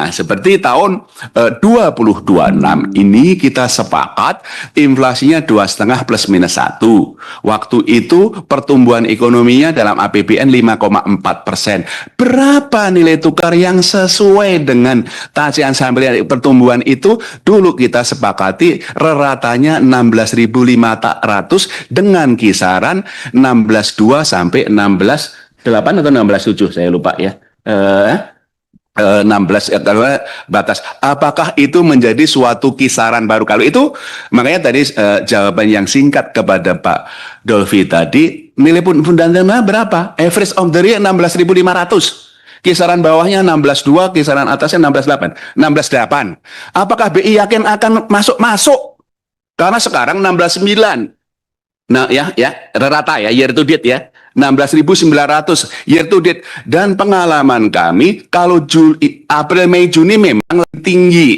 Nah, seperti tahun 2026 ini kita sepakat inflasinya 2,5 plus minus 1. Waktu itu pertumbuhan ekonominya dalam APBN 5,4%. Berapa nilai tukar yang sesuai dengan tacian sampai pertumbuhan itu? Dulu kita sepakati reratanya 16.500 dengan kisaran 16,2 sampai 16,8 atau 16,7, saya lupa ya. 16 batas. Apakah itu menjadi suatu kisaran baru? Kalau itu, makanya tadi jawaban yang singkat kepada Pak Dolvi tadi, nilai fundamental berapa? Average of the year 16.500. Kisaran bawahnya 16,2, kisaran atasnya 16,8. 16,8. Apakah BI yakin akan masuk? Karena sekarang 16,9. Nah, ya, rata ya, year to date ya. 16.900 year to date. Dan pengalaman kami, kalau April, Mei, Juni memang lebih tinggi.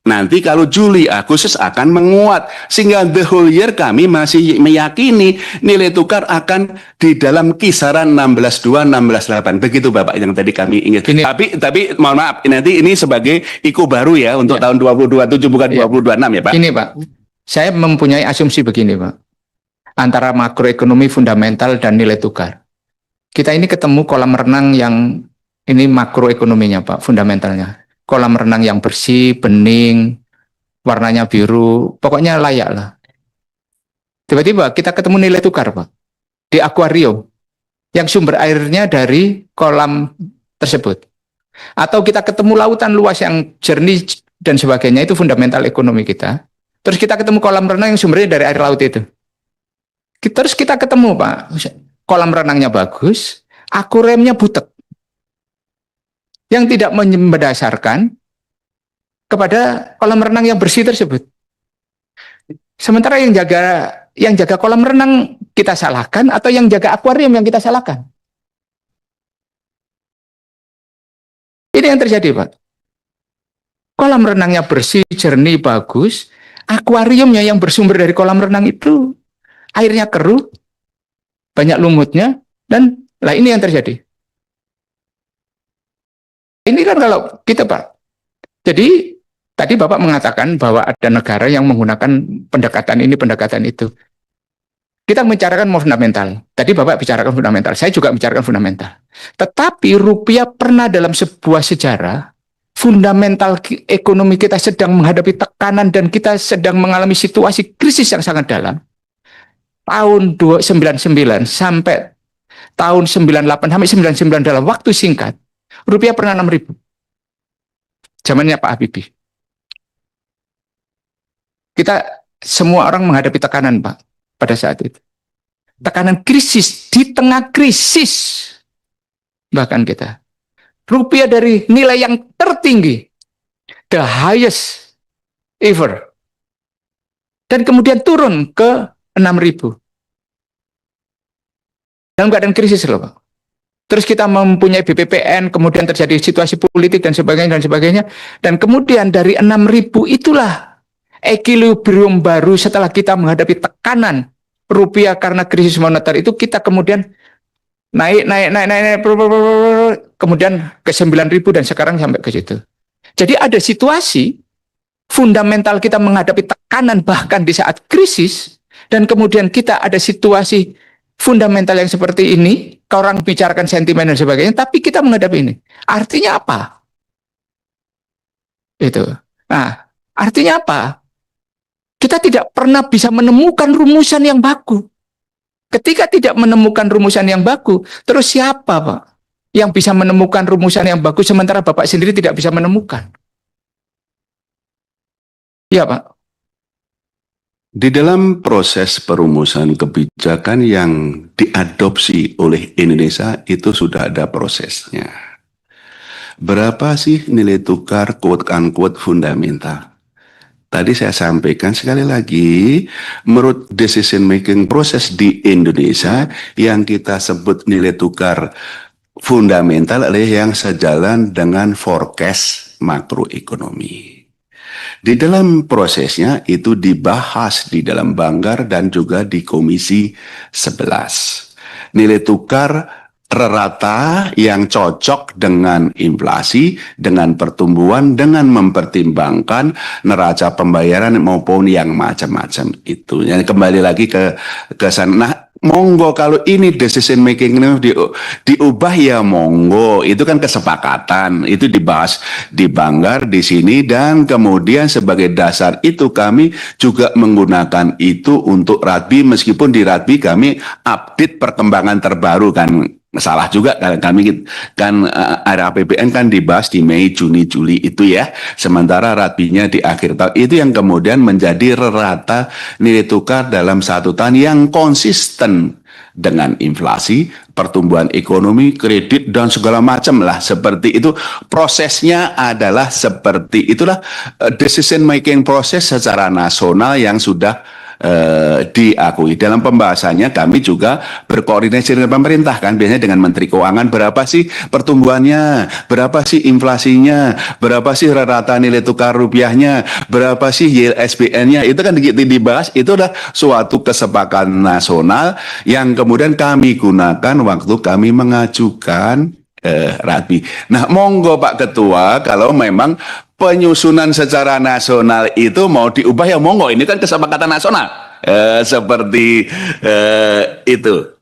Nanti kalau Juli, Agustus akan menguat. Sehingga the whole year kami masih meyakini nilai tukar akan di dalam kisaran 16,2, 16,8. Begitu Bapak yang tadi kami ingin. Tapi mohon maaf, nanti ini sebagai IKO baru ya untuk tahun 2027 bukan 2026 ya Pak. Ini Pak, saya mempunyai asumsi begini Pak. Antara makroekonomi fundamental dan nilai tukar. Kita ini ketemu kolam renang yang ini makroekonominya Pak, fundamentalnya. Kolam renang yang bersih, bening, warnanya biru, pokoknya layak lah. Tiba-tiba kita ketemu nilai tukar Pak, di akuarium, yang sumber airnya dari kolam tersebut. Atau kita ketemu lautan luas yang jernih dan sebagainya, itu fundamental ekonomi kita. Terus kita ketemu kolam renang yang sumbernya dari air laut itu. Terus kita ketemu Pak, kolam renangnya bagus, akuariumnya butek, yang tidak mendasarkan kepada kolam renang yang bersih tersebut. Sementara yang jaga kolam renang kita salahkan, atau yang jaga akuarium yang kita salahkan. Ini yang terjadi Pak. Kolam renangnya bersih, jernih, bagus, akuariumnya yang bersumber dari kolam renang itu airnya keruh, banyak lumutnya, dan lah ini yang terjadi. Ini kan kalau kita Pak. Jadi tadi Bapak mengatakan bahwa ada negara yang menggunakan pendekatan ini, pendekatan itu. Kita membicarakan fundamental. Tadi Bapak bicarakan fundamental, saya juga bicarakan fundamental. Tetapi rupiah pernah dalam sebuah sejarah, fundamental ekonomi kita sedang menghadapi tekanan dan kita sedang mengalami situasi krisis yang sangat dalam. Tahun 99 sampai tahun 98 sampai 99 dalam waktu singkat, rupiah pernah 6.000. Zamannya Pak Habibie. Kita semua orang menghadapi tekanan Pak pada saat itu. Tekanan krisis, di tengah krisis bahkan kita. Rupiah dari nilai yang tertinggi, the highest ever. Dan kemudian turun ke 6.000. Dalam keadaan krisis loh Pak. Terus kita mempunyai BPPN, kemudian terjadi situasi politik dan sebagainya. Dan kemudian dari 6.000 itulah equilibrium baru setelah kita menghadapi tekanan rupiah karena krisis moneter itu, kita kemudian naik, kemudian ke 9.000 dan sekarang sampai ke situ. Jadi ada situasi fundamental kita menghadapi tekanan bahkan di saat krisis. Dan kemudian kita ada situasi fundamental yang seperti ini, orang bicarakan sentimen dan sebagainya, tapi kita menghadapi ini. Artinya apa? Itu. Nah, artinya apa? Kita tidak pernah bisa menemukan rumusan yang baku. Ketika tidak menemukan rumusan yang baku, terus siapa Pak yang bisa menemukan rumusan yang baku sementara Bapak sendiri tidak bisa menemukan? Iya Pak. Di dalam proses perumusan kebijakan yang diadopsi oleh Indonesia itu sudah ada prosesnya. Berapa sih nilai tukar quote-unquote fundamental? Tadi saya sampaikan sekali lagi, menurut decision making proses di Indonesia yang kita sebut nilai tukar fundamental adalah yang sejalan dengan forecast makroekonomi. Di dalam prosesnya itu dibahas di dalam Banggar dan juga di Komisi 11. Nilai tukar rata yang cocok dengan inflasi, dengan pertumbuhan, dengan mempertimbangkan neraca pembayaran maupun yang macam-macam itu. Jadi kembali lagi ke sana. Nah, monggo kalau ini decision making ini diubah ya monggo, itu kan kesepakatan, itu dibahas di Banggar di sini, dan kemudian sebagai dasar itu kami juga menggunakan itu untuk Ratbi, meskipun di Ratbi kami update perkembangan terbaru kan. Salah juga kan kami kan RAPBN kan dibahas di Mei, Juni, Juli itu ya. Sementara Ratbinya di akhir tahun. Itu yang kemudian menjadi rata nilai tukar dalam satu tahun yang konsisten dengan inflasi, pertumbuhan ekonomi, kredit dan segala macam lah seperti itu. Prosesnya adalah seperti itulah, decision making proses secara nasional yang sudah diakui. Dalam pembahasannya kami juga berkoordinasi dengan pemerintah kan, biasanya dengan Menteri Keuangan, berapa sih pertumbuhannya, berapa sih inflasinya, berapa sih rata nilai tukar rupiahnya, berapa sih yield SBN-nya, itu kan dibahas. Itu adalah suatu kesepakatan nasional yang kemudian kami gunakan waktu kami mengajukan Ratbi. Nah, monggo Pak Ketua, kalau memang penyusunan secara nasional itu mau diubah ya monggo, ini kan kesepakatan nasional seperti itu.